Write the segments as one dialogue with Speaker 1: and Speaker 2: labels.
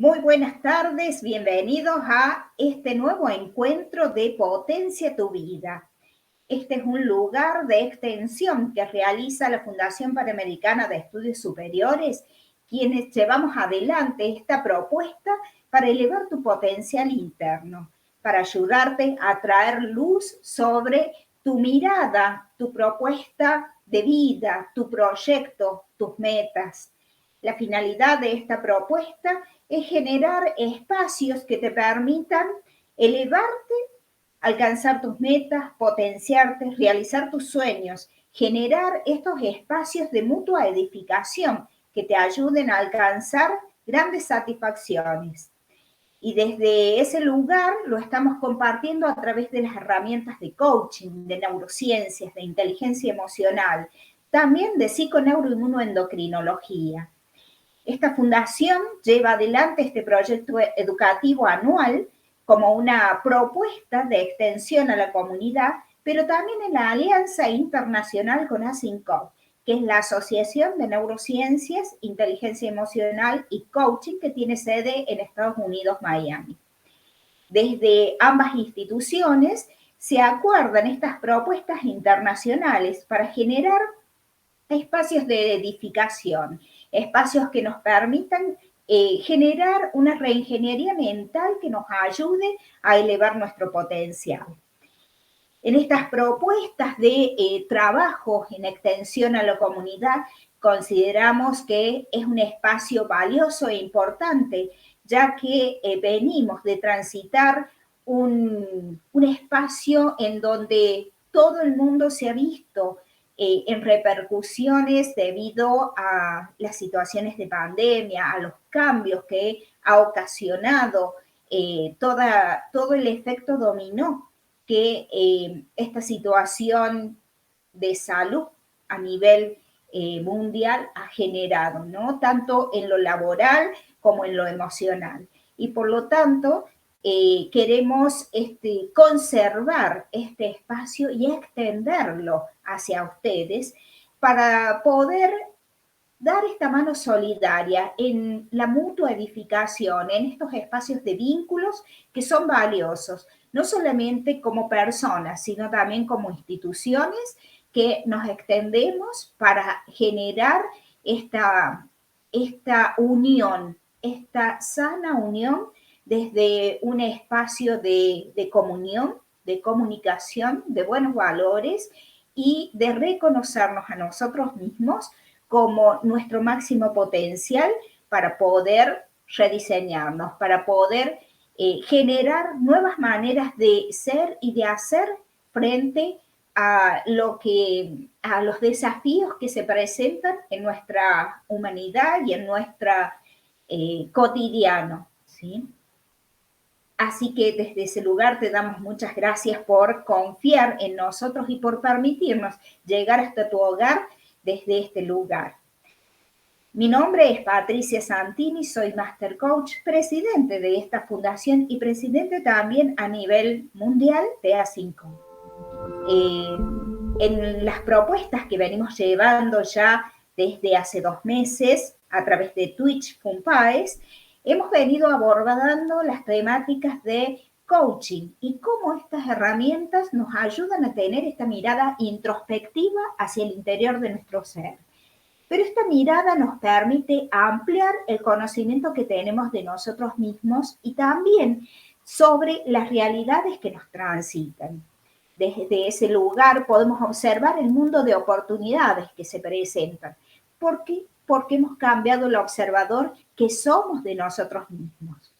Speaker 1: Muy buenas tardes, bienvenidos a este nuevo encuentro de Potencia tu Vida. Este es un lugar de extensión que realiza la Fundación Panamericana de Estudios Superiores, quienes llevamos adelante esta propuesta para elevar tu potencial interno, para ayudarte a traer luz sobre tu mirada, tu propuesta de vida, tu proyecto, tus metas. La finalidad de esta propuesta es generar espacios que te permitan elevarte, alcanzar tus metas, potenciarte, realizar tus sueños, generar estos espacios de mutua edificación que te ayuden a alcanzar grandes satisfacciones. Y desde ese lugar lo estamos compartiendo a través de las herramientas de coaching, de neurociencias, de inteligencia emocional, también de psiconeuroinmunoendocrinología. Esta fundación lleva adelante este proyecto educativo anual como una propuesta de extensión a la comunidad, pero también en la alianza internacional con ASINCO, que es la Asociación de Neurociencias, Inteligencia Emocional y Coaching, que tiene sede en Estados Unidos, Miami. Desde ambas instituciones se acuerdan estas propuestas internacionales para generar espacios de edificación, espacios que nos permitan generar una reingeniería mental que nos ayude a elevar nuestro potencial. En estas propuestas de trabajo en extensión a la comunidad, consideramos que es un espacio valioso e importante, ya que venimos de transitar un espacio en donde todo el mundo se ha visto en repercusiones debido a las situaciones de pandemia, a los cambios que ha ocasionado todo el efecto dominó que esta situación de salud a nivel mundial ha generado, ¿no? Tanto en lo laboral como en lo emocional. Y por lo tanto, queremos conservar este espacio y extenderlo hacia ustedes para poder dar esta mano solidaria en la mutua edificación, en estos espacios de vínculos que son valiosos, no solamente como personas, sino también como instituciones que nos extendemos para generar esta unión, esta sana unión desde un espacio de comunión, de comunicación, de buenos valores y de reconocernos a nosotros mismos como nuestro máximo potencial para poder rediseñarnos, para poder generar nuevas maneras de ser y de hacer frente a los desafíos que se presentan en nuestra humanidad y en nuestra cotidiano, ¿sí? Así que desde ese lugar te damos muchas gracias por confiar en nosotros y por permitirnos llegar hasta tu hogar desde este lugar. Mi nombre es Patricia Santini, soy Master Coach, presidente de esta fundación y presidente también a nivel mundial de A5. En las propuestas que venimos llevando ya desde hace 2 meses a través de Twitch Funpaes, hemos venido abordando las temáticas de coaching y cómo estas herramientas nos ayudan a tener esta mirada introspectiva hacia el interior de nuestro ser. Pero esta mirada nos permite ampliar el conocimiento que tenemos de nosotros mismos y también sobre las realidades que nos transitan. Desde ese lugar podemos observar el mundo de oportunidades que se presentan. ¿Por qué? Porque hemos cambiado el observador que somos de nosotros mismos.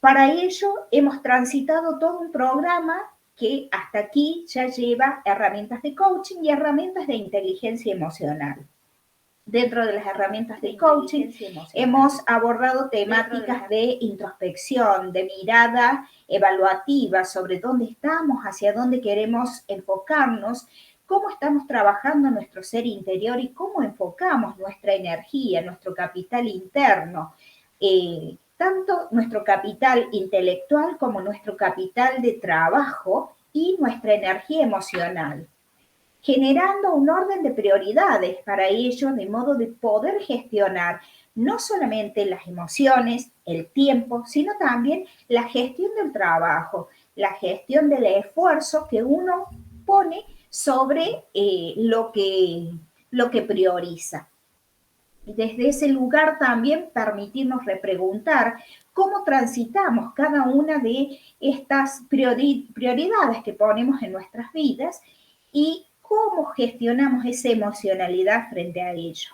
Speaker 1: Para ello hemos transitado todo un programa que hasta aquí ya lleva herramientas de coaching y herramientas de inteligencia emocional. Dentro de las herramientas de coaching hemos abordado temáticas de introspección, de mirada evaluativa sobre dónde estamos, hacia dónde queremos enfocarnos, cómo estamos trabajando nuestro ser interior y cómo enfocamos nuestra energía, nuestro capital interno, tanto nuestro capital intelectual como nuestro capital de trabajo y nuestra energía emocional. generando un orden de prioridades para ello, de modo de poder gestionar no solamente las emociones, el tiempo, sino también la gestión del trabajo, la gestión del esfuerzo que uno pone sobre lo que prioriza. Y desde ese lugar también permitirnos repreguntar cómo transitamos cada una de estas prioridades que ponemos en nuestras vidas y cómo gestionamos esa emocionalidad frente a ello.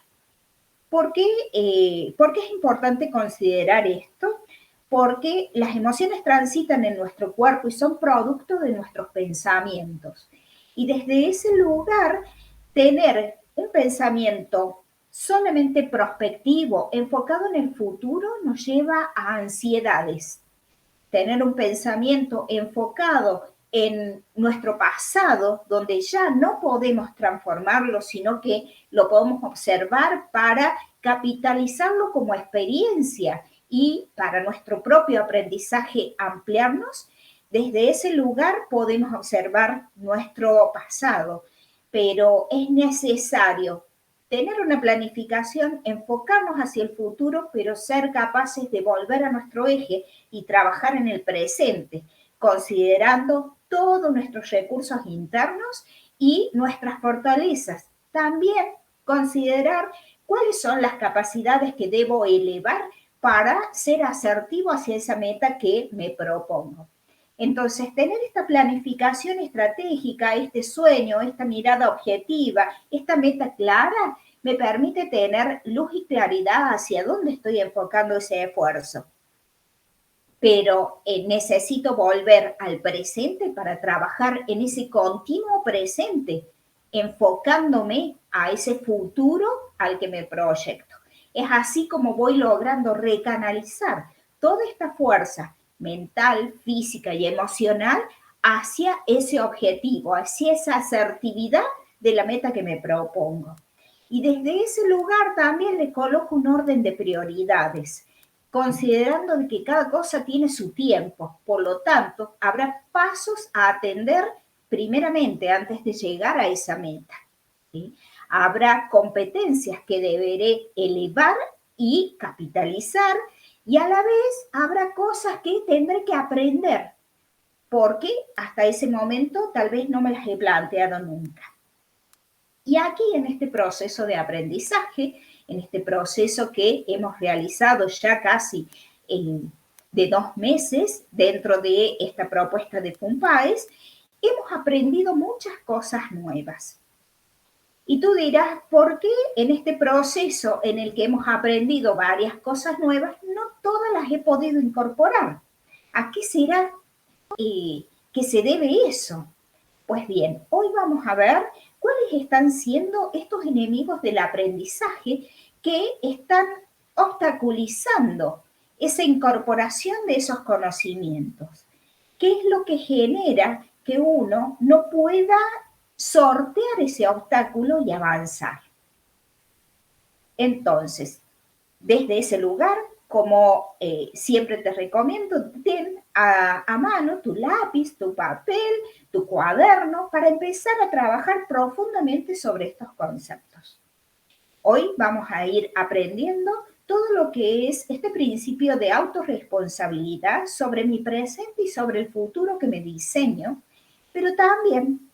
Speaker 1: ¿Por qué es importante considerar esto? Porque las emociones transitan en nuestro cuerpo y son producto de nuestros pensamientos. Y desde ese lugar, tener un pensamiento solamente prospectivo, enfocado en el futuro, nos lleva a ansiedades. Tener un pensamiento enfocado en nuestro pasado, donde ya no podemos transformarlo, sino que lo podemos observar para capitalizarlo como experiencia y para nuestro propio aprendizaje ampliarnos, desde ese lugar podemos observar nuestro pasado, pero es necesario tener una planificación, enfocarnos hacia el futuro, pero ser capaces de volver a nuestro eje y trabajar en el presente, considerando todos nuestros recursos internos y nuestras fortalezas. También considerar cuáles son las capacidades que debo elevar para ser asertivo hacia esa meta que me propongo. Entonces, tener esta planificación estratégica, este sueño, esta mirada objetiva, esta meta clara, me permite tener luz y claridad hacia dónde estoy enfocando ese esfuerzo. Pero necesito volver al presente para trabajar en ese continuo presente, enfocándome a ese futuro al que me proyecto. Es así como voy logrando recanalizar toda esta fuerza mental, física y emocional hacia ese objetivo, hacia esa asertividad de la meta que me propongo. Y desde ese lugar también le coloco un orden de prioridades, considerando que cada cosa tiene su tiempo. Por lo tanto, habrá pasos a atender primeramente antes de llegar a esa meta. ¿Sí? Habrá competencias que deberé elevar y capitalizar, y a la vez habrá cosas que tendré que aprender, porque hasta ese momento tal vez no me las he planteado nunca. Y aquí en este proceso de aprendizaje, en este proceso que hemos realizado ya casi de 2 meses dentro de esta propuesta de FUNPAES, hemos aprendido muchas cosas nuevas. Y tú dirás, ¿por qué en este proceso en el que hemos aprendido varias cosas nuevas, no todas las he podido incorporar? ¿A qué será que se debe eso? Pues bien, hoy vamos a ver cuáles están siendo estos enemigos del aprendizaje que están obstaculizando esa incorporación de esos conocimientos. ¿Qué es lo que genera que uno no pueda sortear ese obstáculo y avanzar? Entonces, desde ese lugar, como siempre te recomiendo, ten a mano tu lápiz, tu papel, tu cuaderno, para empezar a trabajar profundamente sobre estos conceptos. Hoy vamos a ir aprendiendo todo lo que es este principio de autorresponsabilidad sobre mi presente y sobre el futuro que me diseño, pero también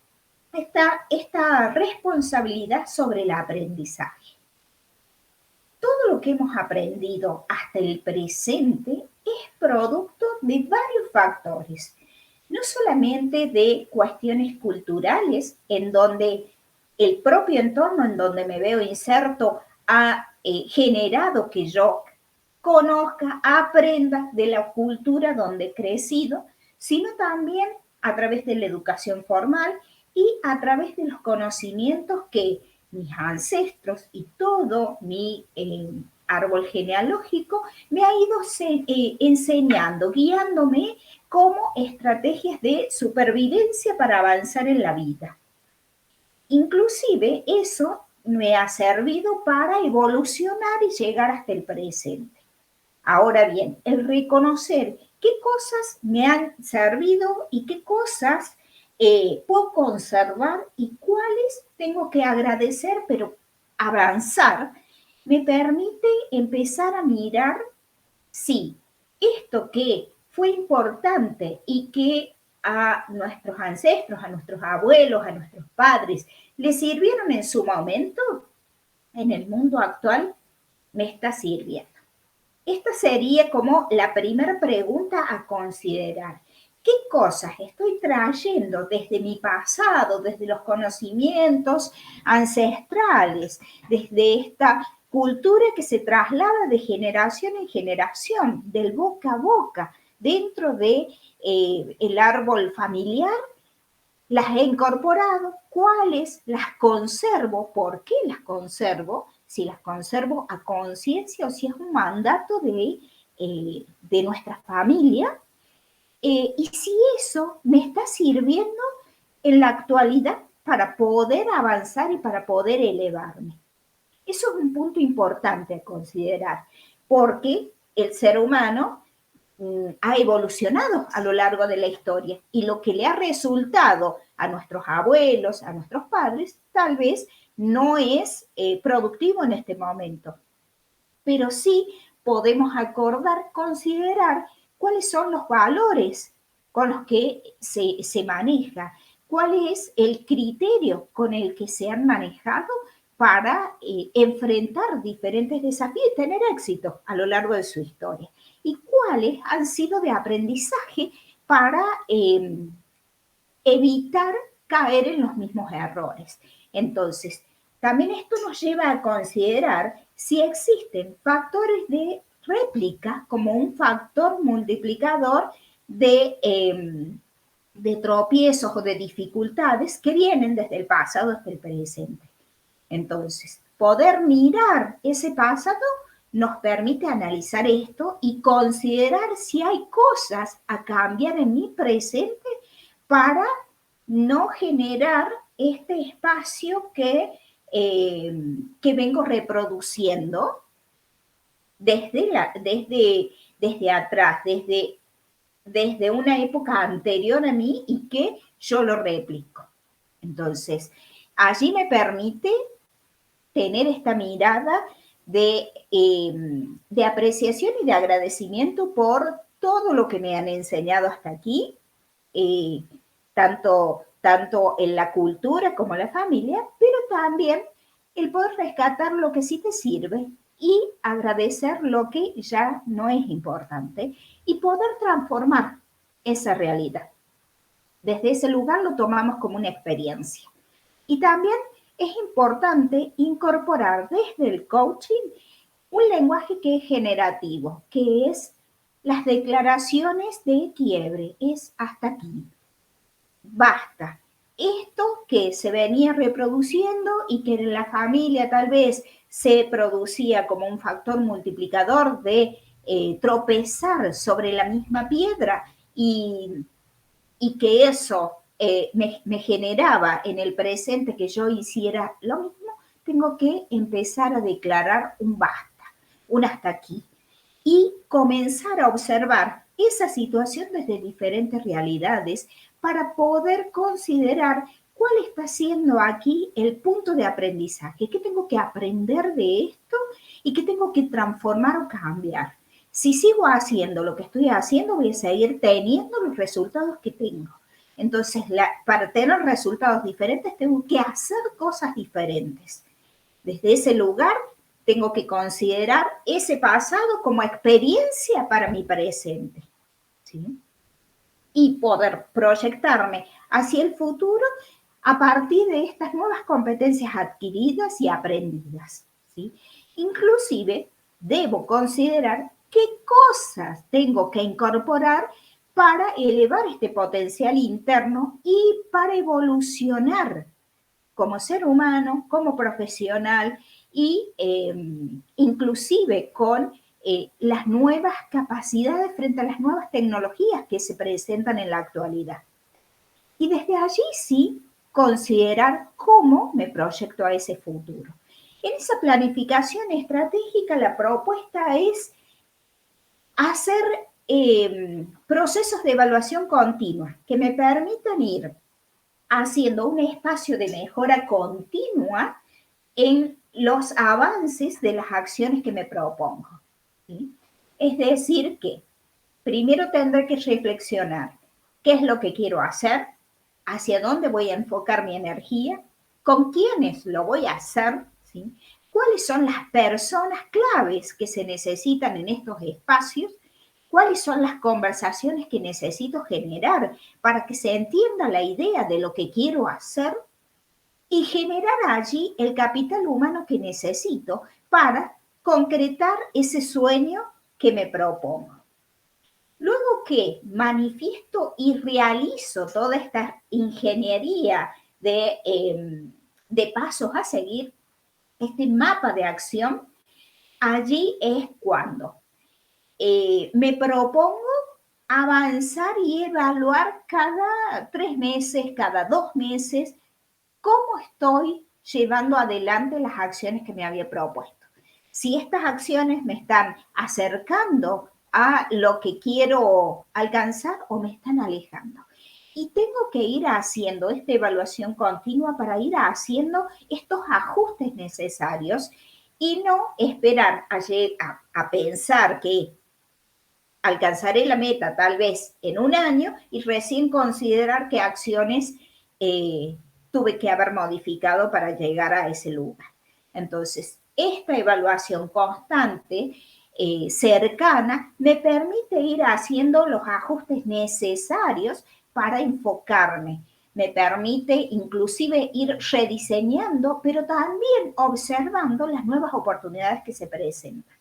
Speaker 1: está esta responsabilidad sobre el aprendizaje. Todo lo que hemos aprendido hasta el presente es producto de varios factores, no solamente de cuestiones culturales, en donde el propio entorno en donde me veo inserto ha generado que yo conozca, aprenda de la cultura donde he crecido, sino también a través de la educación formal y a través de los conocimientos que mis ancestros y todo mi árbol genealógico me ha ido enseñando, guiándome como estrategias de supervivencia para avanzar en la vida. Inclusive eso me ha servido para evolucionar y llegar hasta el presente. Ahora bien, el reconocer qué cosas me han servido y qué cosas puedo conservar y cuáles tengo que agradecer, pero avanzar me permite empezar a mirar si esto que fue importante y que a nuestros ancestros, a nuestros abuelos, a nuestros padres, les sirvieron en su momento, en el mundo actual, me está sirviendo. Esta sería como la primera pregunta a considerar. ¿Qué cosas estoy trayendo desde mi pasado, desde los conocimientos ancestrales, desde esta cultura que se traslada de generación en generación, del boca a boca, dentro de el árbol familiar? Las he incorporado, cuáles las conservo, por qué las conservo, si las conservo a conciencia o si es un mandato de nuestra familia, y si eso me está sirviendo en la actualidad para poder avanzar y para poder elevarme. Eso es un punto importante a considerar, porque el ser humano ha evolucionado a lo largo de la historia y lo que le ha resultado a nuestros abuelos, a nuestros padres, tal vez no es productivo en este momento, pero sí podemos acordar, considerar cuáles son los valores con los que se maneja, cuál es el criterio con el que se han manejado para enfrentar diferentes desafíos y tener éxito a lo largo de su historia. Y cuáles han sido de aprendizaje para evitar caer en los mismos errores. Entonces, también esto nos lleva a considerar si existen factores de réplica como un factor multiplicador de tropiezos o de dificultades que vienen desde el pasado hasta el presente. Entonces, poder mirar ese pasado nos permite analizar esto y considerar si hay cosas a cambiar en mi presente para no generar este espacio que vengo reproduciendo desde atrás, desde una época anterior a mí y que yo lo replico. Entonces, allí me permite tener esta mirada de apreciación y de agradecimiento por todo lo que me han enseñado hasta aquí, tanto en la cultura como en la familia, pero también el poder rescatar lo que sí te sirve y agradecer lo que ya no es importante y poder transformar esa realidad. Desde ese lugar lo tomamos como una experiencia. Y también es importante incorporar desde el coaching un lenguaje que es generativo, que es las declaraciones de quiebre, es hasta aquí, basta. Esto que se venía reproduciendo y que en la familia tal vez se producía como un factor multiplicador de tropezar sobre la misma piedra y que eso me generaba en el presente que yo hiciera lo mismo, tengo que empezar a declarar un basta, un hasta aquí, y comenzar a observar esa situación desde diferentes realidades para poder considerar cuál está siendo aquí el punto de aprendizaje, qué tengo que aprender de esto y qué tengo que transformar o cambiar. Si sigo haciendo lo que estoy haciendo, voy a seguir teniendo los resultados que tengo. Entonces, para tener resultados diferentes, tengo que hacer cosas diferentes. Desde ese lugar, tengo que considerar ese pasado como experiencia para mi presente, ¿sí? Y poder proyectarme hacia el futuro a partir de estas nuevas competencias adquiridas y aprendidas, ¿sí? Inclusive, debo considerar qué cosas tengo que incorporar para elevar este potencial interno y para evolucionar como ser humano, como profesional y inclusive con las nuevas capacidades frente a las nuevas tecnologías que se presentan en la actualidad. Y desde allí sí considerar cómo me proyecto a ese futuro. En esa planificación estratégica la propuesta es hacer procesos de evaluación continua que me permitan ir haciendo un espacio de mejora continua en los avances de las acciones que me propongo. ¿Sí? Es decir, que primero tendré que reflexionar qué es lo que quiero hacer, hacia dónde voy a enfocar mi energía, con quiénes lo voy a hacer, ¿sí? Cuáles son las personas claves que se necesitan en estos espacios, cuáles son las conversaciones que necesito generar para que se entienda la idea de lo que quiero hacer y generar allí el capital humano que necesito para concretar ese sueño que me propongo. Luego que manifiesto y realizo toda esta ingeniería de pasos a seguir, este mapa de acción, allí es cuando me propongo avanzar y evaluar cada 3 meses, cada 2 meses, cómo estoy llevando adelante las acciones que me había propuesto. Si estas acciones me están acercando a lo que quiero alcanzar o me están alejando. Y tengo que ir haciendo esta evaluación continua para ir haciendo estos ajustes necesarios y no esperar a pensar que alcanzaré la meta tal vez en un año y recién considerar qué acciones tuve que haber modificado para llegar a ese lugar. Entonces, esta evaluación constante, cercana, me permite ir haciendo los ajustes necesarios para enfocarme. Me permite inclusive ir rediseñando, pero también observando las nuevas oportunidades que se presentan.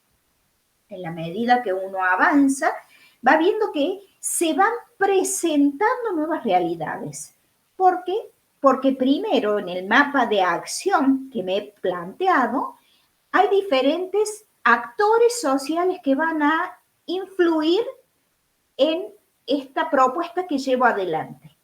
Speaker 1: En la medida que uno avanza, va viendo que se van presentando nuevas realidades. ¿Por qué? Porque primero en el mapa de acción que me he planteado, hay diferentes actores sociales que van a influir en esta propuesta que llevo adelante.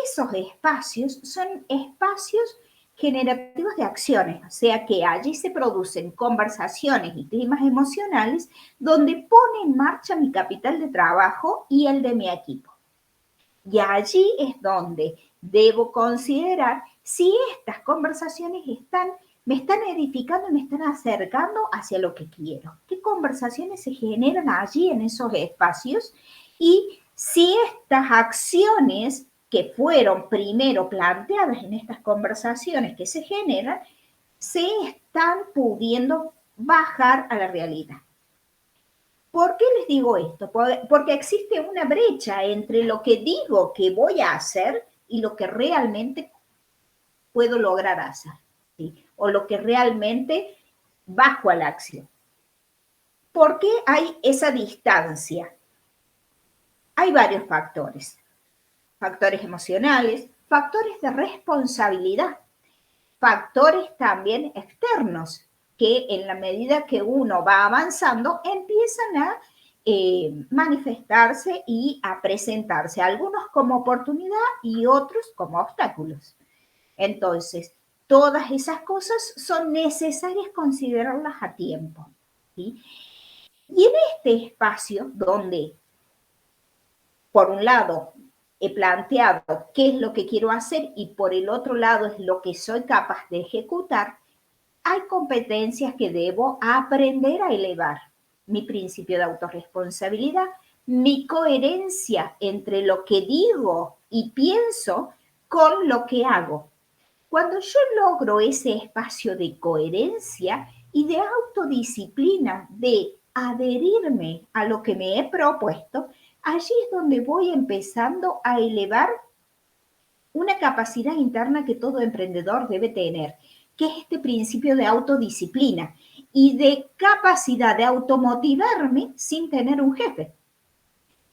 Speaker 1: Esos espacios son espacios generativos de acciones, o sea que allí se producen conversaciones y climas emocionales donde pone en marcha mi capital de trabajo y el de mi equipo. Y allí es donde debo considerar si estas conversaciones me están edificando y me están acercando hacia lo que quiero. ¿Qué conversaciones se generan allí en esos espacios? Y si estas acciones que fueron primero planteadas en estas conversaciones que se generan, se están pudiendo bajar a la realidad. ¿Por qué les digo esto? Porque existe una brecha entre lo que digo que voy a hacer y lo que realmente puedo lograr hacer, ¿sí? O lo que realmente bajo a la acción. ¿Por qué hay esa distancia? Hay varios factores. Factores emocionales, factores de responsabilidad, factores también externos, que en la medida que uno va avanzando empiezan a manifestarse y a presentarse, algunos como oportunidad y otros como obstáculos. Entonces, todas esas cosas son necesarias considerarlas a tiempo, ¿sí? Y en este espacio donde, por un lado, he planteado qué es lo que quiero hacer y por el otro lado es lo que soy capaz de ejecutar, hay competencias que debo aprender a elevar. Mi principio de autorresponsabilidad, mi coherencia entre lo que digo y pienso con lo que hago. Cuando yo logro ese espacio de coherencia y de autodisciplina, de adherirme a lo que me he propuesto, allí es donde voy empezando a elevar una capacidad interna que todo emprendedor debe tener, que es este principio de autodisciplina y de capacidad de automotivarme sin tener un jefe,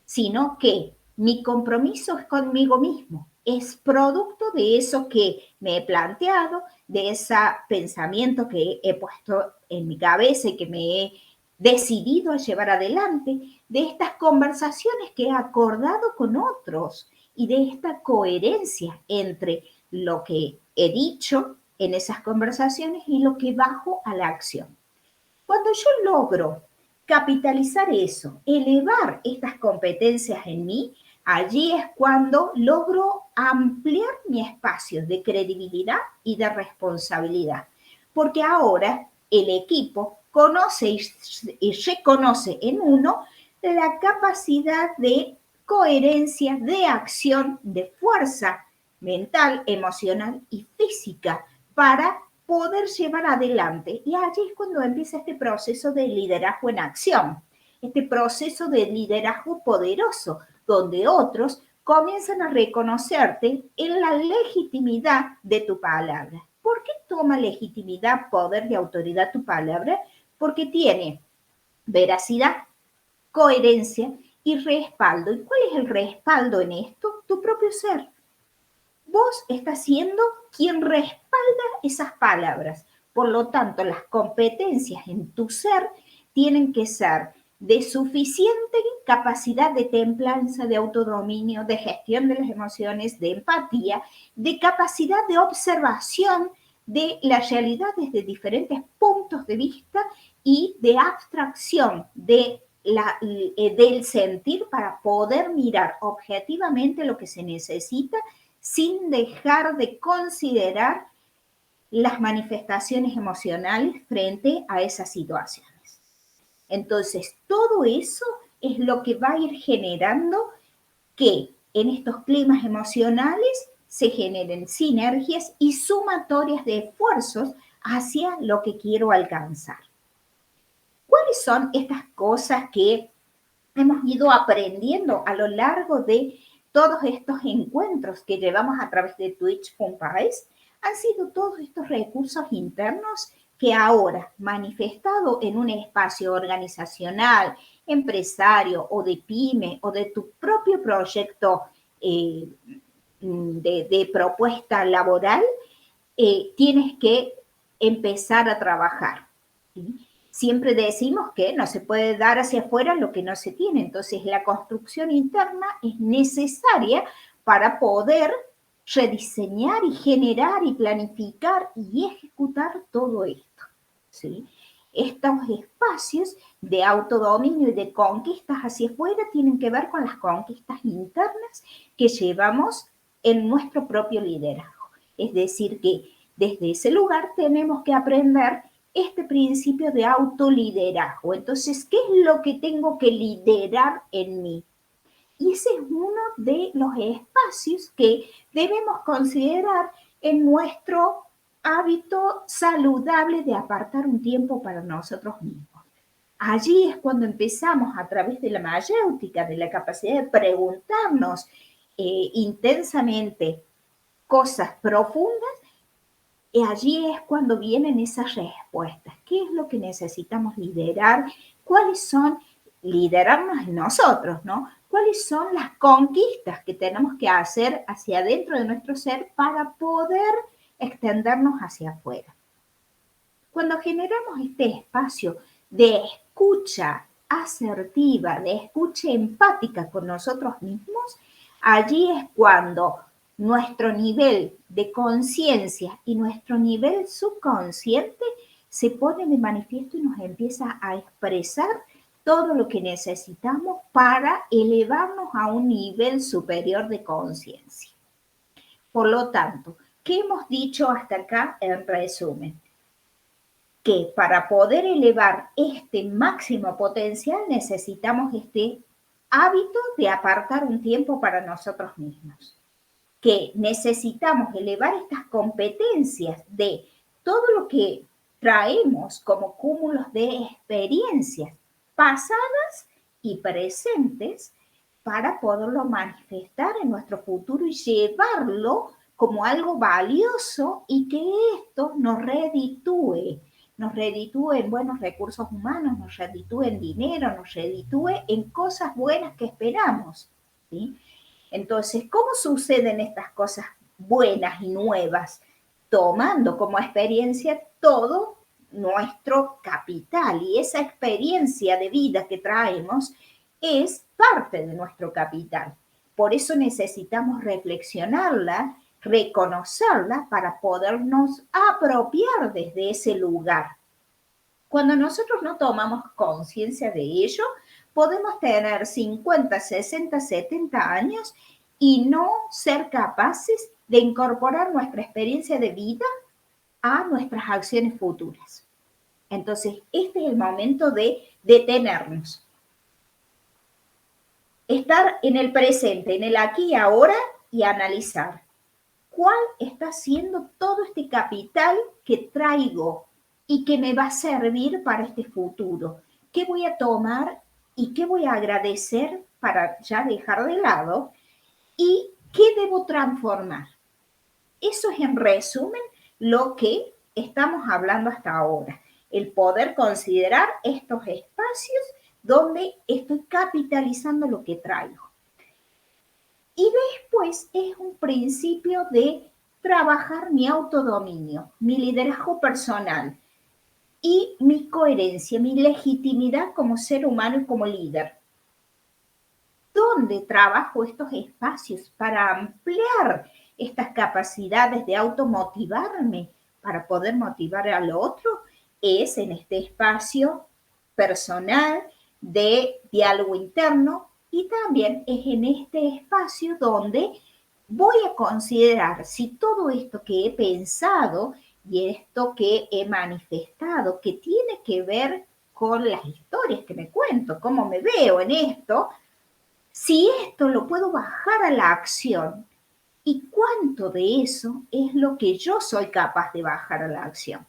Speaker 1: sino que mi compromiso es conmigo mismo, es producto de eso que me he planteado, de ese pensamiento que he puesto en mi cabeza y que me he decidido a llevar adelante, de estas conversaciones que he acordado con otros y de esta coherencia entre lo que he dicho en esas conversaciones y lo que bajo a la acción. Cuando yo logro capitalizar eso, elevar estas competencias en mí, allí es cuando logro ampliar mi espacio de credibilidad y de responsabilidad, porque ahora el equipo conoce y reconoce en uno la capacidad de coherencia, de acción, de fuerza mental, emocional y física para poder llevar adelante. Y allí es cuando empieza este proceso de liderazgo en acción, este proceso de liderazgo poderoso, donde otros comienzan a reconocerte en la legitimidad de tu palabra. ¿Por qué toma legitimidad, poder y autoridad tu palabra? Porque tiene veracidad, coherencia y respaldo. ¿Y cuál es el respaldo en esto? Tu propio ser. Vos estás siendo quien respalda esas palabras. Por lo tanto, las competencias en tu ser tienen que ser de suficiente capacidad de templanza, de autodominio, de gestión de las emociones, de empatía, de capacidad de observación de la realidad desde diferentes puntos de vista y de abstracción del sentir para poder mirar objetivamente lo que se necesita sin dejar de considerar las manifestaciones emocionales frente a esas situaciones. Entonces, todo eso es lo que va a ir generando que en estos climas emocionales se generen sinergias y sumatorias de esfuerzos hacia lo que quiero alcanzar. ¿Cuáles son estas cosas que hemos ido aprendiendo a lo largo de todos estos encuentros que llevamos a través de Twitch.país? Han sido todos estos recursos internos que ahora, manifestado en un espacio organizacional, empresario o de pyme o de tu propio proyecto de propuesta laboral, tienes que empezar a trabajar. ¿Sí? Siempre decimos que no se puede dar hacia afuera lo que no se tiene. Entonces, la construcción interna es necesaria para poder rediseñar y generar y planificar y ejecutar todo esto. ¿Sí? Estos espacios de autodominio y de conquistas hacia afuera tienen que ver con las conquistas internas que llevamos en nuestro propio liderazgo. Es decir, que desde ese lugar tenemos que aprender este principio de autoliderazgo. Entonces, ¿qué es lo que tengo que liderar en mí? Y ese es uno de los espacios que debemos considerar en nuestro hábito saludable de apartar un tiempo para nosotros mismos. Allí es cuando empezamos a través de la mayéutica, de la capacidad de preguntarnos intensamente cosas profundas, y allí es cuando vienen esas respuestas. ¿Qué es lo que necesitamos liderar? ¿Cuáles son liderarnos en nosotros, ¿no? ¿Cuáles son las conquistas que tenemos que hacer hacia adentro de nuestro ser para poder extendernos hacia afuera? Cuando generamos este espacio de escucha asertiva, de escucha empática con nosotros mismos, allí es cuando nuestro nivel de conciencia y nuestro nivel subconsciente se pone de manifiesto y nos empieza a expresar todo lo que necesitamos para elevarnos a un nivel superior de conciencia. Por lo tanto, ¿qué hemos dicho hasta acá en resumen? Que para poder elevar este máximo potencial necesitamos este hábito de apartar un tiempo para nosotros mismos. Que necesitamos elevar estas competencias de todo lo que traemos como cúmulos de experiencias pasadas y presentes para poderlo manifestar en nuestro futuro y llevarlo como algo valioso y que esto nos reditúe en buenos recursos humanos, nos reditúe en dinero, nos reditúe en cosas buenas que esperamos, ¿sí? Entonces, ¿cómo suceden estas cosas buenas y nuevas? Tomando como experiencia todo nuestro capital, y esa experiencia de vida que traemos es parte de nuestro capital. Por eso necesitamos reflexionarla, reconocerla para podernos apropiar desde ese lugar. Cuando nosotros no tomamos conciencia de ello, podemos tener 50, 60, 70 años y no ser capaces de incorporar nuestra experiencia de vida a nuestras acciones futuras. Entonces, este es el momento de detenernos. Estar en el presente, en el aquí y ahora y analizar cuál está siendo todo este capital que traigo y que me va a servir para este futuro. ¿Qué voy a tomar y qué voy a agradecer para ya dejar de lado? ¿Y qué debo transformar? Eso es en resumen lo que estamos hablando hasta ahora. El poder considerar estos espacios donde estoy capitalizando lo que traigo. Y después es un principio de trabajar mi autodominio, mi liderazgo personal y mi coherencia, mi legitimidad como ser humano y como líder. ¿Dónde trabajo estos espacios para ampliar estas capacidades de automotivarme para poder motivar al otro? Es en este espacio personal de diálogo interno y también es en este espacio donde voy a considerar si todo esto que he pensado y esto que he manifestado, que tiene que ver con las historias que me cuento, cómo me veo en esto, si esto lo puedo bajar a la acción y cuánto de eso es lo que yo soy capaz de bajar a la acción.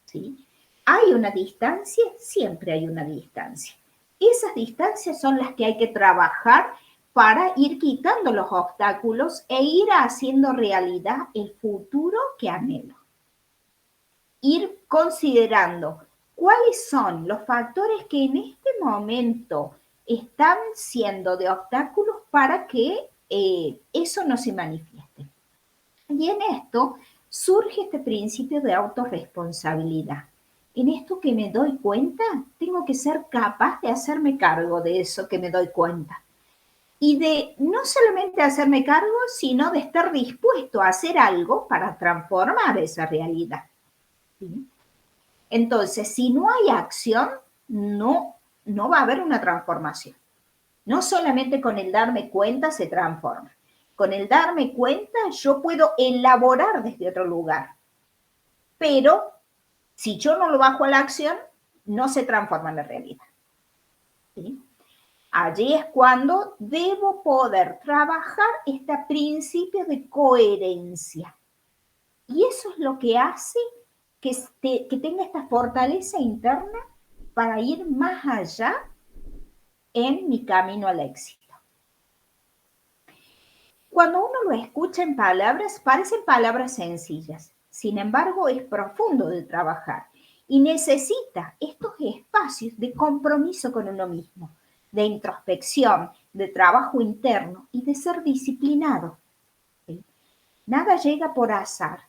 Speaker 1: ¿Sí? ¿Hay una distancia? Siempre hay una distancia. Esas distancias son las que hay que trabajar para ir quitando los obstáculos e ir haciendo realidad el futuro que anhelo. Ir considerando cuáles son los factores que en este momento están siendo de obstáculos para que eso no se manifieste. Y en esto surge este principio de autorresponsabilidad. En esto que me doy cuenta, tengo que ser capaz de hacerme cargo de eso que me doy cuenta. Y de no solamente hacerme cargo, sino de estar dispuesto a hacer algo para transformar esa realidad. ¿Sí? Entonces, si no hay acción, no va a haber una transformación. No solamente con el darme cuenta se transforma. Con el darme cuenta yo puedo elaborar desde otro lugar. Pero si yo no lo bajo a la acción, no se transforma en la realidad. ¿Sí? Allí es cuando debo poder trabajar este principio de coherencia. Y eso es lo que hace que tenga esta fortaleza interna para ir más allá en mi camino al éxito. Cuando uno lo escucha en palabras, parecen palabras sencillas. Sin embargo, es profundo de trabajar y necesita estos espacios de compromiso con uno mismo, de introspección, de trabajo interno y de ser disciplinado. ¿Sí? Nada llega por azar,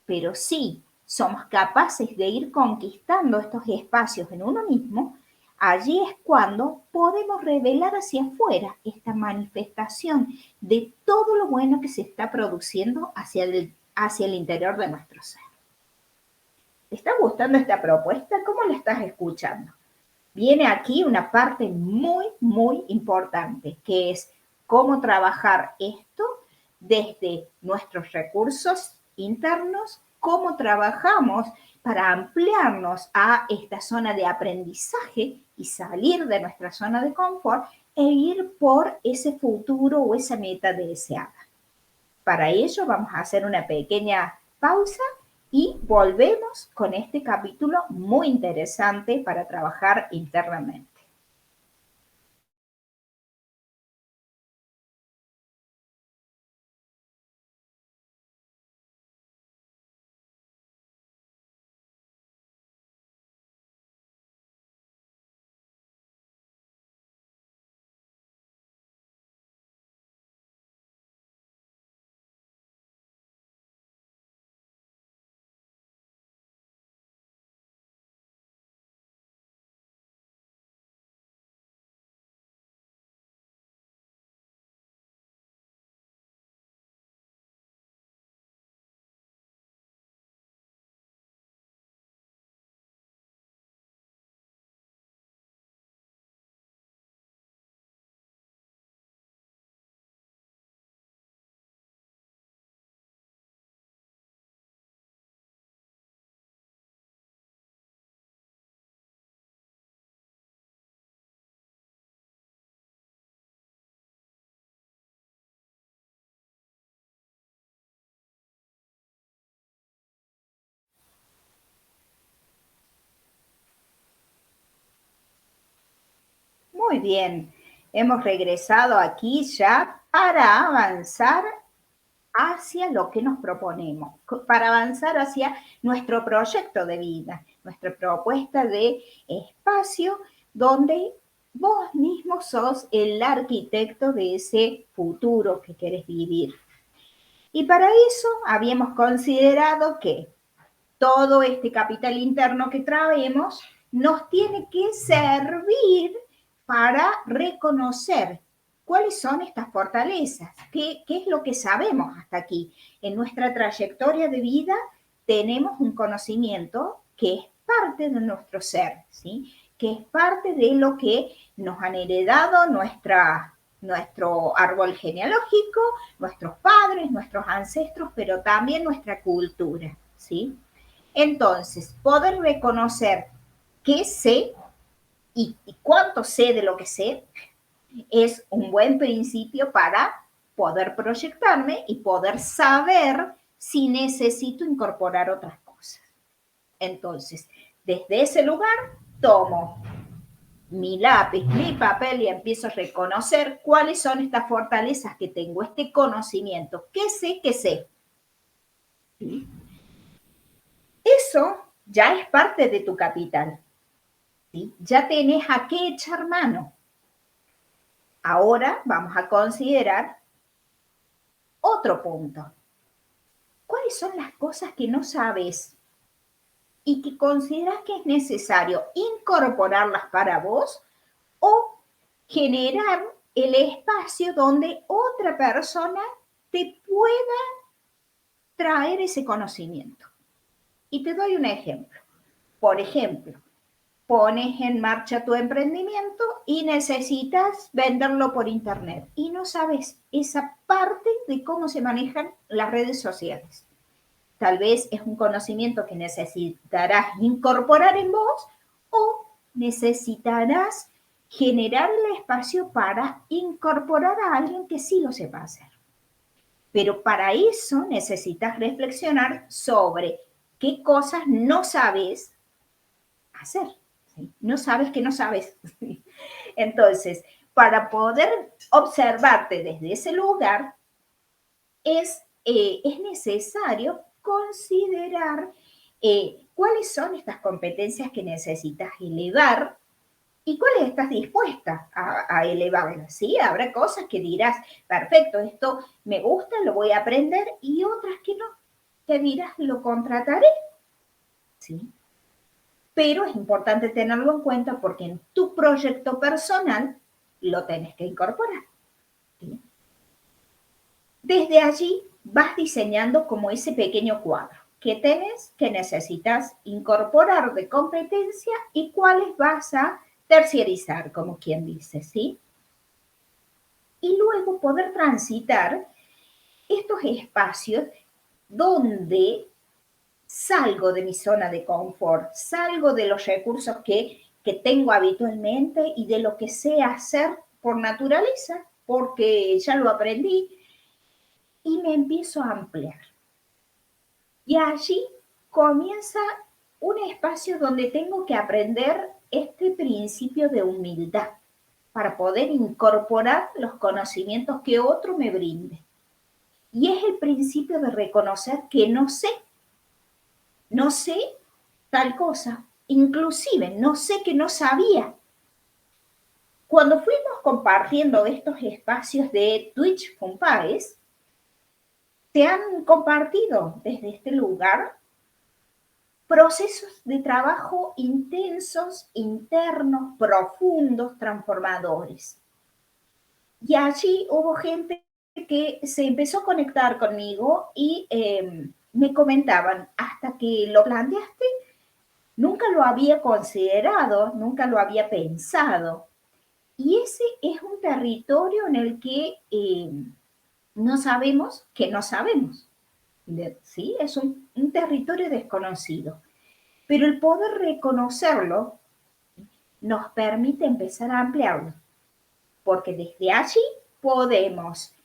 Speaker 1: pero sí somos capaces de ir conquistando estos espacios en uno mismo. Allí es cuando podemos revelar hacia afuera esta manifestación de todo lo bueno que se está produciendo hacia el interior de nuestro ser. ¿Te está gustando esta propuesta? ¿Cómo la estás escuchando? Viene aquí una parte muy, muy importante, que es cómo trabajar esto desde nuestros recursos internos, cómo trabajamos para ampliarnos a esta zona de aprendizaje y salir de nuestra zona de confort e ir por ese futuro o esa meta deseada. Para ello vamos a hacer una pequeña pausa y volvemos con este capítulo muy interesante para trabajar internamente. Muy bien, hemos regresado aquí ya para avanzar hacia lo que nos proponemos, para avanzar hacia nuestro proyecto de vida, nuestra propuesta de espacio donde vos mismo sos el arquitecto de ese futuro que querés vivir. Y para eso habíamos considerado que todo este capital interno que traemos nos tiene que servir para reconocer cuáles son estas fortalezas, qué es lo que sabemos hasta aquí. En nuestra trayectoria de vida tenemos un conocimiento que es parte de nuestro ser, ¿sí? Que es parte de lo que nos han heredado nuestro árbol genealógico, nuestros padres, nuestros ancestros, pero también nuestra cultura, ¿sí? Entonces, poder reconocer qué sé y cuánto sé de lo que sé es un buen principio para poder proyectarme y poder saber si necesito incorporar otras cosas. Entonces, desde ese lugar tomo mi lápiz, mi papel y empiezo a reconocer cuáles son estas fortalezas que tengo, este conocimiento. ¿Qué sé? ¿Qué sé? ¿Sí? Eso ya es parte de tu capital. ¿Sí? Ya tenés a qué echar mano. Ahora vamos a considerar otro punto. ¿Cuáles son las cosas que no sabes y que consideras que es necesario incorporarlas para vos o generar el espacio donde otra persona te pueda traer ese conocimiento? Y te doy un ejemplo. Por ejemplo, pones en marcha tu emprendimiento y necesitas venderlo por internet y no sabes esa parte de cómo se manejan las redes sociales. Tal vez es un conocimiento que necesitarás incorporar en vos o necesitarás generar el espacio para incorporar a alguien que sí lo sepa hacer. Pero para eso necesitas reflexionar sobre qué cosas no sabes hacer. ¿Sí? No sabes que no sabes. Entonces, para poder observarte desde ese lugar, es necesario considerar cuáles son estas competencias que necesitas elevar y cuáles estás dispuesta a elevarlas. ¿Sí? Habrá cosas que dirás, perfecto, esto me gusta, lo voy a aprender, y otras que no. Te dirás, lo contrataré. ¿Sí? Pero es importante tenerlo en cuenta porque en tu proyecto personal lo tenés que incorporar. ¿Sí? Desde allí vas diseñando como ese pequeño cuadro que tenés, que necesitas incorporar de competencia y cuáles vas a terciarizar, como quien dice, ¿sí? Y luego poder transitar estos espacios donde salgo de mi zona de confort, salgo de los recursos que tengo habitualmente y de lo que sé hacer por naturaleza, porque ya lo aprendí, y me empiezo a ampliar. Y allí comienza un espacio donde tengo que aprender este principio de humildad para poder incorporar los conocimientos que otro me brinde. Y es el principio de reconocer que no sé tal cosa, inclusive no sé que no sabía. Cuando fuimos compartiendo estos espacios de Twitch con Páez, se han compartido desde este lugar procesos de trabajo intensos, internos, profundos, transformadores. Y allí hubo gente que se empezó a conectar conmigo y me comentaban, hasta que lo planteaste, nunca lo había considerado, nunca lo había pensado. Y ese es un territorio en el que no sabemos que no sabemos. ¿Sí? Es un territorio desconocido. Pero el poder reconocerlo nos permite empezar a ampliarlo, porque desde allí podemos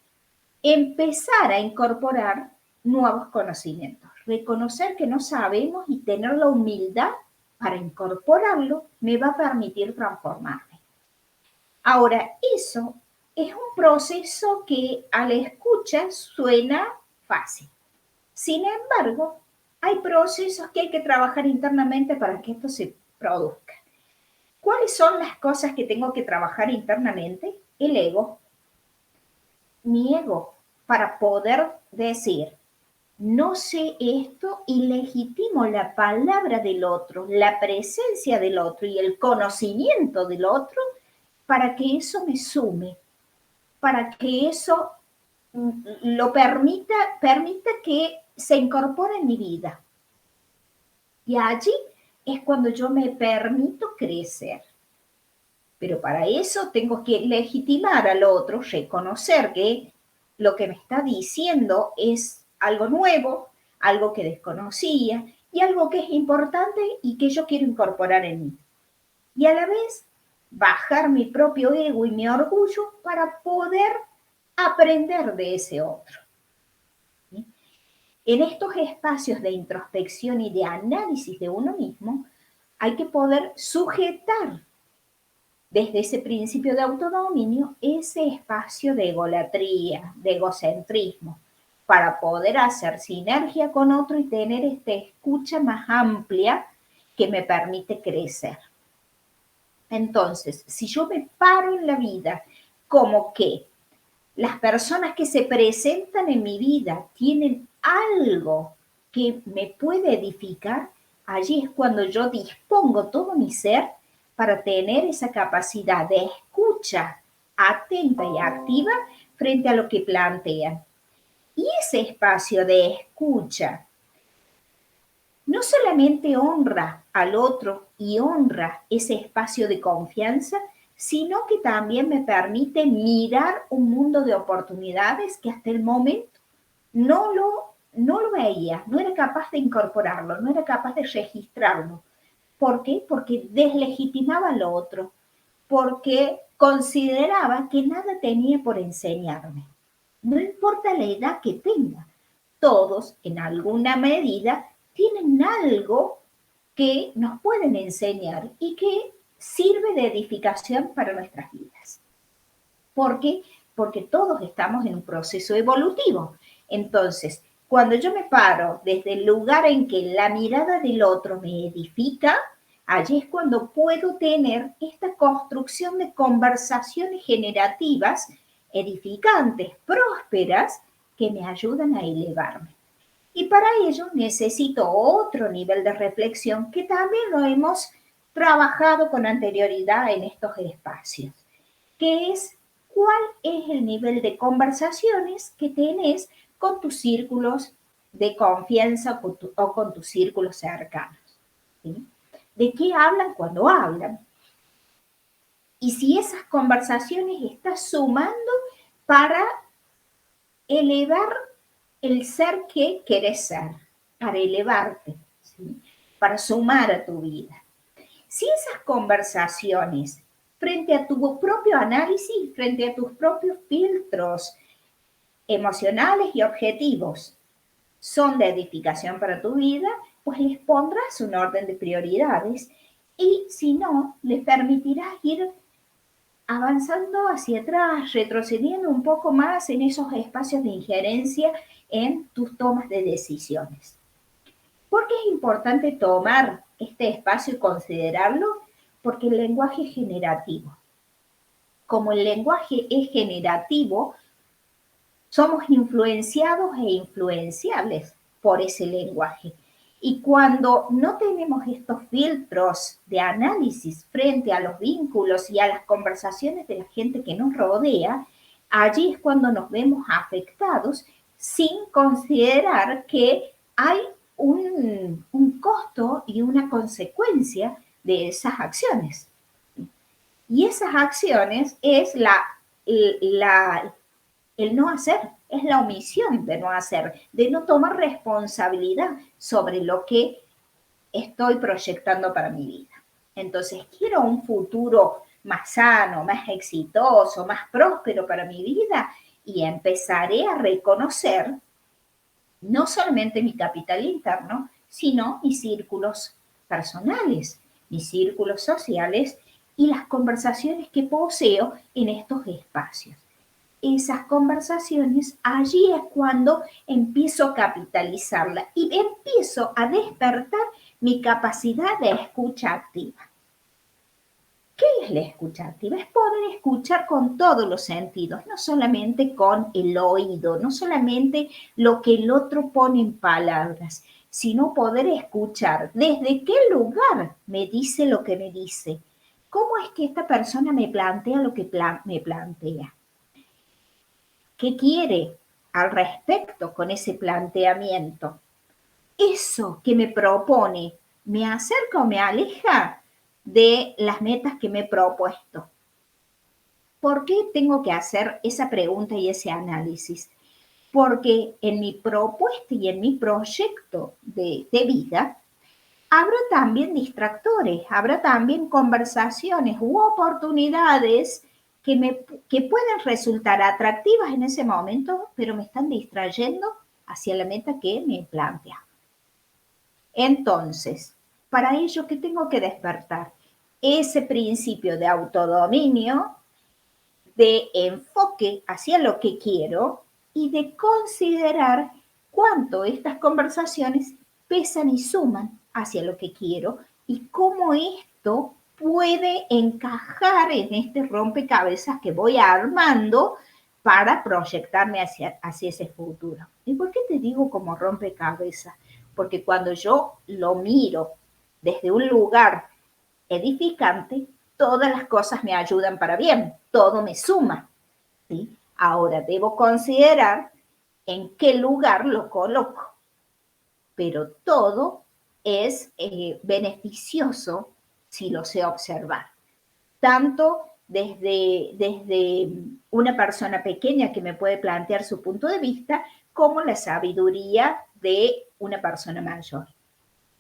Speaker 1: empezar a incorporar nuevos conocimientos. Reconocer que no sabemos y tener la humildad para incorporarlo me va a permitir transformarme. Ahora, eso es un proceso que a la escucha suena fácil. Sin embargo, hay procesos que hay que trabajar internamente para que esto se produzca. ¿Cuáles son las cosas que tengo que trabajar internamente? El ego. Mi ego, para poder decir, no sé esto y legitimo la palabra del otro, la presencia del otro y el conocimiento del otro para que eso me sume, para que eso lo permita que se incorpore en mi vida. Y allí es cuando yo me permito crecer. Pero para eso tengo que legitimar al otro, reconocer que lo que me está diciendo es algo nuevo, algo que desconocía y algo que es importante y que yo quiero incorporar en mí. Y a la vez bajar mi propio ego y mi orgullo para poder aprender de ese otro. ¿Sí? En estos espacios de introspección y de análisis de uno mismo, hay que poder sujetar desde ese principio de autodominio ese espacio de egolatría, de egocentrismo, para poder hacer sinergia con otro y tener esta escucha más amplia que me permite crecer. Entonces, si yo me paro en la vida como que las personas que se presentan en mi vida tienen algo que me puede edificar, allí es cuando yo dispongo todo mi ser para tener esa capacidad de escucha atenta y activa frente a lo que plantean. Y ese espacio de escucha no solamente honra al otro y honra ese espacio de confianza, sino que también me permite mirar un mundo de oportunidades que hasta el momento no lo veía, no era capaz de incorporarlo, no era capaz de registrarlo. ¿Por qué? Porque deslegitimaba al otro, porque consideraba que nada tenía por enseñarme. No importa la edad que tenga, todos en alguna medida tienen algo que nos pueden enseñar y que sirve de edificación para nuestras vidas. ¿Por qué? Porque todos estamos en un proceso evolutivo. Entonces, cuando yo me paro desde el lugar en que la mirada del otro me edifica, allí es cuando puedo tener esta construcción de conversaciones generativas, edificantes, prósperas, que me ayudan a elevarme. Y para ello necesito otro nivel de reflexión que también lo hemos trabajado con anterioridad en estos espacios, que es cuál es el nivel de conversaciones que tenés con tus círculos de confianza o con tus círculos cercanos. ¿Sí? ¿De qué hablan cuando hablan? Y si esas conversaciones estás sumando para elevar el ser que querés ser, para elevarte, ¿sí? Para sumar a tu vida. Si esas conversaciones frente a tu propio análisis, frente a tus propios filtros emocionales y objetivos son de edificación para tu vida, pues les pondrás un orden de prioridades y si no, les permitirás ir avanzando hacia atrás, retrocediendo un poco más en esos espacios de injerencia en tus tomas de decisiones. ¿Por qué es importante tomar este espacio y considerarlo? Porque el lenguaje es generativo. Como el lenguaje es generativo, somos influenciados e influenciables por ese lenguaje. Y cuando no tenemos estos filtros de análisis frente a los vínculos y a las conversaciones de la gente que nos rodea, allí es cuando nos vemos afectados sin considerar que hay un costo y una consecuencia de esas acciones. Y esas acciones es el no hacer, es la omisión de no hacer, de no tomar responsabilidad sobre lo que estoy proyectando para mi vida. Entonces, quiero un futuro más sano, más exitoso, más próspero para mi vida y empezaré a reconocer no solamente mi capital interno, sino mis círculos personales, mis círculos sociales y las conversaciones que poseo en estos espacios. Esas conversaciones, allí es cuando empiezo a capitalizarla y empiezo a despertar mi capacidad de escucha activa. ¿Qué es la escucha activa? Es poder escuchar con todos los sentidos, no solamente con el oído, no solamente lo que el otro pone en palabras, sino poder escuchar desde qué lugar me dice lo que me dice. ¿Cómo es que esta persona me plantea lo que me plantea? ¿Qué quiere al respecto con ese planteamiento? ¿Eso que me propone me acerca o me aleja de las metas que me he propuesto? ¿Por qué tengo que hacer esa pregunta y ese análisis? Porque en mi propuesta y en mi proyecto de vida habrá también distractores, habrá también conversaciones u oportunidades que pueden resultar atractivas en ese momento, pero me están distrayendo hacia la meta que me plantea. Entonces, para ello, ¿qué tengo que despertar? Ese principio de autodominio, de enfoque hacia lo que quiero y de considerar cuánto estas conversaciones pesan y suman hacia lo que quiero y cómo esto puede encajar en este rompecabezas que voy armando para proyectarme hacia ese futuro. ¿Y por qué te digo como rompecabezas? Porque cuando yo lo miro desde un lugar edificante, todas las cosas me ayudan para bien, todo me suma, ¿sí? Ahora debo considerar en qué lugar lo coloco, pero todo es beneficioso si lo sé observar, tanto desde una persona pequeña que me puede plantear su punto de vista, como la sabiduría de una persona mayor.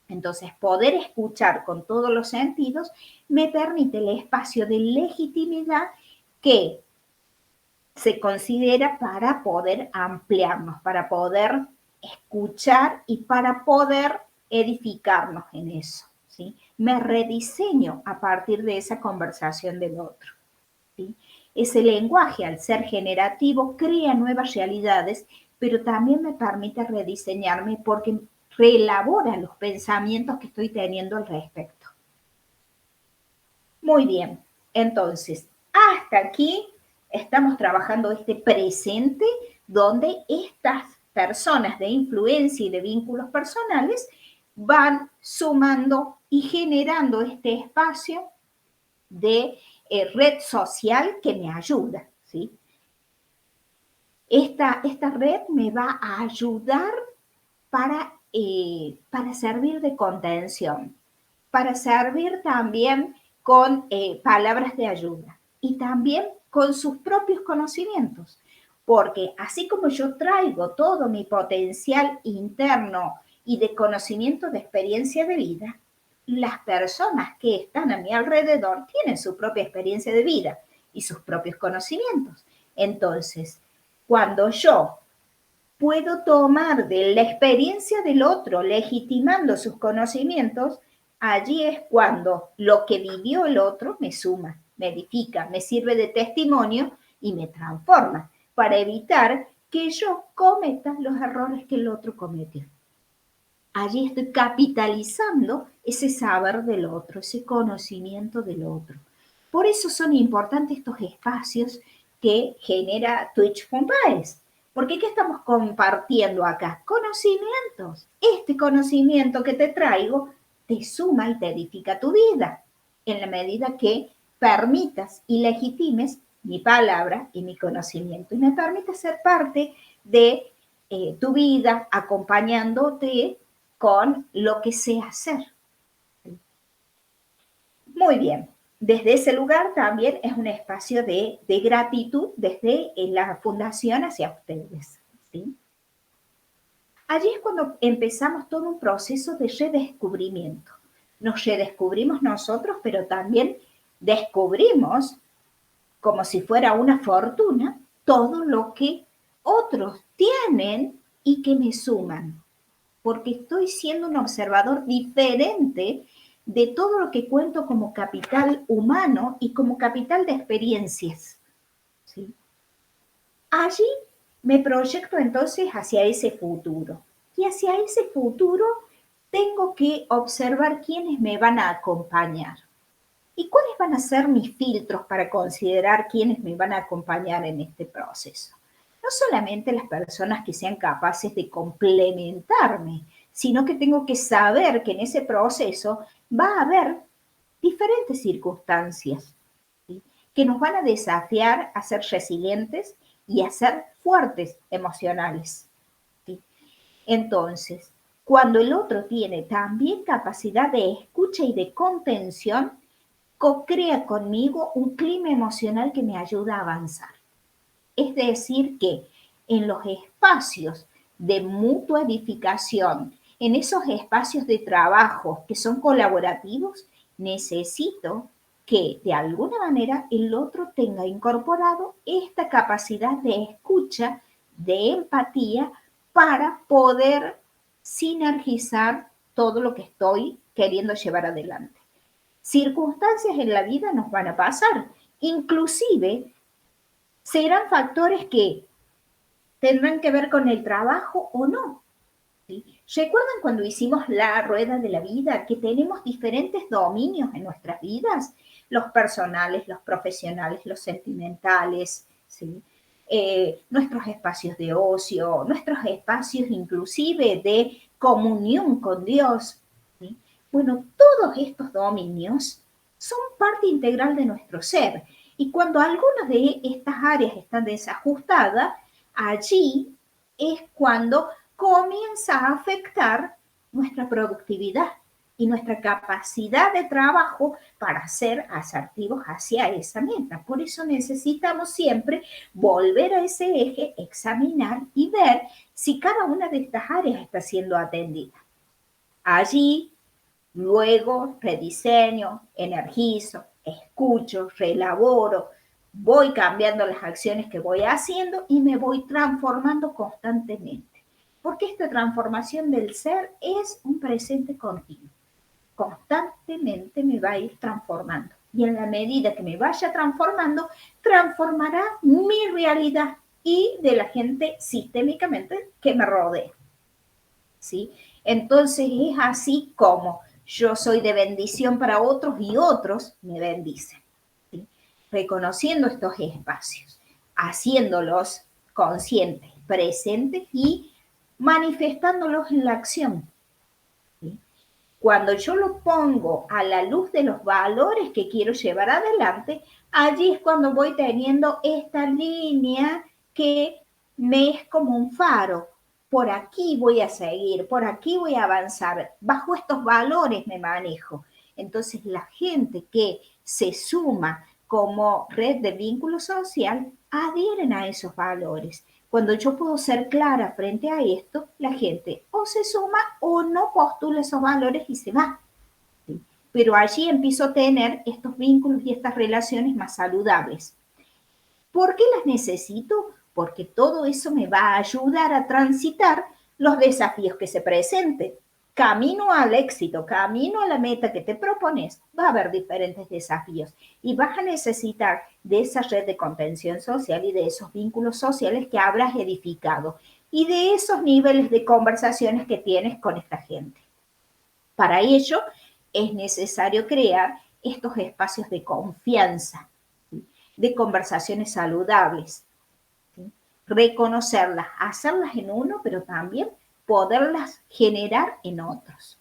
Speaker 1: Entonces, poder escuchar con todos los sentidos me permite el espacio de legitimidad que se considera para poder ampliarnos, para poder escuchar y para poder edificarnos en eso, ¿sí? Me rediseño a partir de esa conversación del otro, ¿sí? Ese lenguaje, al ser generativo, crea nuevas realidades, pero también me permite rediseñarme porque reelabora los pensamientos que estoy teniendo al respecto. Muy bien, entonces, hasta aquí estamos trabajando este presente donde estas personas de influencia y de vínculos personales van sumando y generando este espacio de red social que me ayuda, ¿sí? Esta red me va a ayudar para servir de contención, para servir también con palabras de ayuda y también con sus propios conocimientos. Porque así como yo traigo todo mi potencial interno y de conocimiento de experiencia de vida, las personas que están a mi alrededor tienen su propia experiencia de vida y sus propios conocimientos. Entonces, cuando yo puedo tomar de la experiencia del otro, legitimando sus conocimientos, allí es cuando lo que vivió el otro me suma, me edifica, me sirve de testimonio y me transforma para evitar que yo cometa los errores que el otro cometió. Allí estoy capitalizando ese saber del otro, ese conocimiento del otro. Por eso son importantes estos espacios que genera Twitch Compares. Porque ¿qué estamos compartiendo acá? Conocimientos. Este conocimiento que te traigo te suma y te edifica tu vida en la medida que permitas y legitimes mi palabra y mi conocimiento y me permite ser parte de tu vida acompañándote con lo que sé hacer. Muy bien. Desde ese lugar también es un espacio de gratitud desde la fundación hacia ustedes, ¿sí? Allí es cuando empezamos todo un proceso de redescubrimiento. Nos redescubrimos nosotros, pero también descubrimos, como si fuera una fortuna, todo lo que otros tienen y que me suman, porque estoy siendo un observador diferente de todo lo que cuento como capital humano y como capital de experiencias, ¿sí? Allí me proyecto entonces hacia ese futuro. Y hacia ese futuro tengo que observar quiénes me van a acompañar. ¿Y cuáles van a ser mis filtros para considerar quiénes me van a acompañar en este proceso? No solamente las personas que sean capaces de complementarme, sino que tengo que saber que en ese proceso va a haber diferentes circunstancias, ¿sí?, que nos van a desafiar a ser resilientes y a ser fuertes emocionales, ¿sí? Entonces, cuando el otro tiene también capacidad de escucha y de contención, co-crea conmigo un clima emocional que me ayuda a avanzar. Es decir, que en los espacios de mutua edificación, en esos espacios de trabajo que son colaborativos, necesito que de alguna manera el otro tenga incorporado esta capacidad de escucha, de empatía, para poder sinergizar todo lo que estoy queriendo llevar adelante. Circunstancias en la vida nos van a pasar, inclusive serán factores que tendrán que ver con el trabajo o no, ¿sí? ¿Recuerdan cuando hicimos la rueda de la vida que tenemos diferentes dominios en nuestras vidas? Los personales, los profesionales, los sentimentales, ¿sí? Nuestros espacios de ocio, nuestros espacios inclusive de comunión con Dios, ¿sí? Bueno, todos estos dominios son parte integral de nuestro ser. Y cuando algunas de estas áreas están desajustadas, allí es cuando comienza a afectar nuestra productividad y nuestra capacidad de trabajo para ser asertivos hacia esa meta. Por eso necesitamos siempre volver a ese eje, examinar y ver si cada una de estas áreas está siendo atendida. Allí, luego, rediseño, energizo, escucho, relaboro, voy cambiando las acciones que voy haciendo y me voy transformando constantemente. Porque esta transformación del ser es un presente continuo. Constantemente me va a ir transformando. Y en la medida que me vaya transformando, transformará mi realidad y de la gente sistémicamente que me rodea, ¿sí? Entonces es así como yo soy de bendición para otros y otros me bendicen, ¿sí? Reconociendo estos espacios, haciéndolos conscientes, presentes y manifestándolos en la acción, ¿sí? Cuando yo lo pongo a la luz de los valores que quiero llevar adelante, allí es cuando voy teniendo esta línea que me es como un faro. Por aquí voy a seguir, por aquí voy a avanzar, bajo estos valores me manejo. Entonces la gente que se suma como red de vínculo social adhieren a esos valores. Cuando yo puedo ser clara frente a esto, la gente o se suma o no postula esos valores y se va, ¿sí? Pero allí empiezo a tener estos vínculos y estas relaciones más saludables. ¿Por qué las necesito? Porque todo eso me va a ayudar a transitar los desafíos que se presenten. Camino al éxito, camino a la meta que te propones, va a haber diferentes desafíos y vas a necesitar de esa red de contención social y de esos vínculos sociales que habrás edificado y de esos niveles de conversaciones que tienes con esta gente. Para ello es necesario crear estos espacios de confianza, ¿sí?, de conversaciones saludables, ¿sí?, reconocerlas, hacerlas en uno, pero también poderlas generar en otros.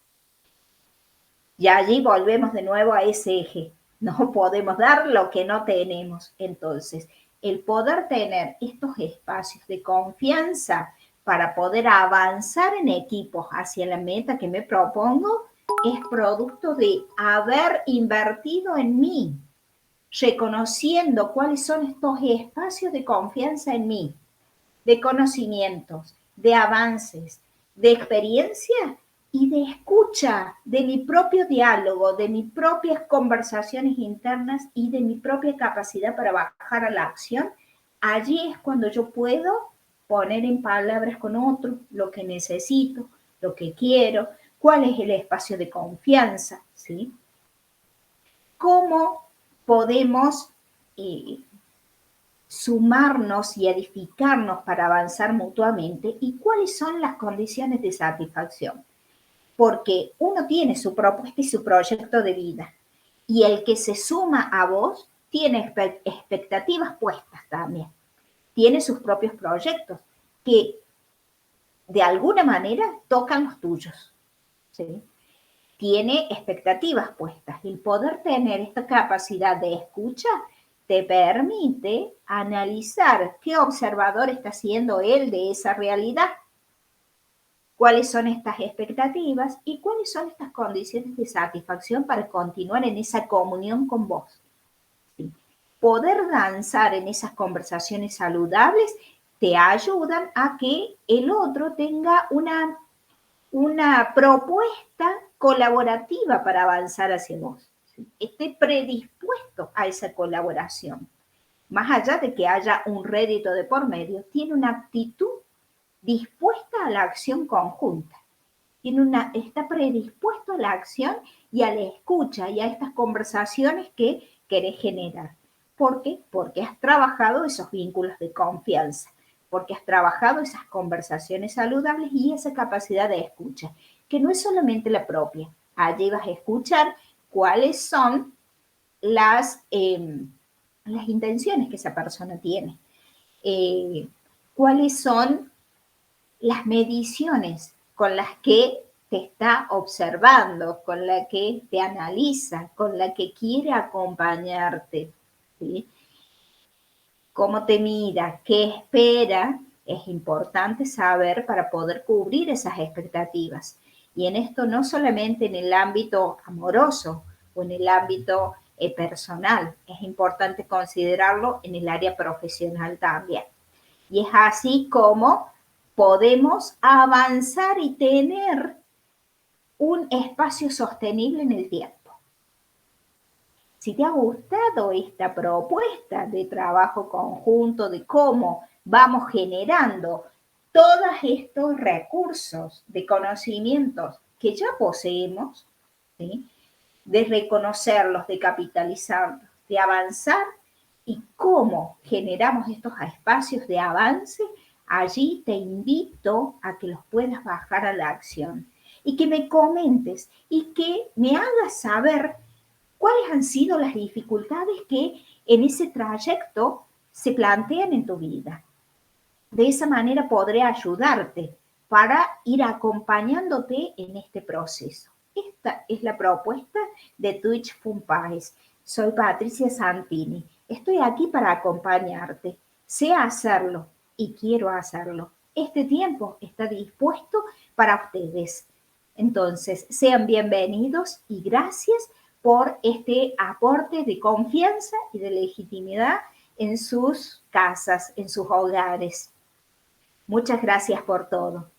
Speaker 1: Y allí volvemos de nuevo a ese eje. No podemos dar lo que no tenemos. Entonces, el poder tener estos espacios de confianza para poder avanzar en equipos hacia la meta que me propongo es producto de haber invertido en mí, reconociendo cuáles son estos espacios de confianza en mí, de conocimientos, de avances, de experiencia y de escucha, de mi propio diálogo, de mis propias conversaciones internas y de mi propia capacidad para bajar a la acción. Allí es cuando yo puedo poner en palabras con otro lo que necesito, lo que quiero, ¿Cuál es el espacio de confianza? ¿Sí? ¿Cómo podemos sumarnos y edificarnos para avanzar mutuamente? ¿Y cuáles son las condiciones de satisfacción? Porque uno tiene su propuesta y su proyecto de vida. Y el que se suma a vos tiene expectativas puestas también. Tiene sus propios proyectos que de alguna manera tocan los tuyos. ¿Sí? Tiene expectativas puestas. El poder tener esta capacidad de escucha te permite analizar qué observador está siendo él de esa realidad, cuáles son estas expectativas y cuáles son estas condiciones de satisfacción para continuar en esa comunión con vos. ¿Sí? Poder danzar en esas conversaciones saludables te ayudan a que el otro tenga una propuesta colaborativa para avanzar hacia vos. ¿Sí? Esté predispuesto a esa colaboración. Más allá de que haya un rédito de por medio, tiene una actitud dispuesta a la acción conjunta. Está predispuesto a la acción y a la escucha y a estas conversaciones que querés generar. ¿Por qué? Porque has trabajado esos vínculos de confianza, porque has trabajado esas conversaciones saludables y esa capacidad de escucha, que no es solamente la propia. Allí vas a escuchar cuáles son las intenciones que esa persona tiene, cuáles son las mediciones con las que te está observando, con la que te analiza, con la que quiere acompañarte, ¿sí? Cómo te mira, qué espera, es importante saber para poder cubrir esas expectativas. Y en esto no solamente en el ámbito amoroso o en el ámbito personal, es importante considerarlo en el área profesional también. Y es así como podemos avanzar y tener un espacio sostenible en el tiempo. Si te ha gustado esta propuesta de trabajo conjunto, de cómo vamos generando todos estos recursos de conocimientos que ya poseemos, ¿sí? De reconocerlos, de capitalizarlos, de avanzar y cómo generamos estos espacios de avance, allí te invito a que los puedas bajar a la acción y que me comentes y que me hagas saber cuáles han sido las dificultades que en ese trayecto se plantean en tu vida. De esa manera podré ayudarte para ir acompañándote en este proceso. Esta es la propuesta de Twitch Funpaes. Soy Patricia Santini. Estoy aquí para acompañarte. Sé hacerlo y quiero hacerlo. Este tiempo está dispuesto para ustedes. Entonces, sean bienvenidos y gracias por este aporte de confianza y de legitimidad en sus casas, en sus hogares. Muchas gracias por todo.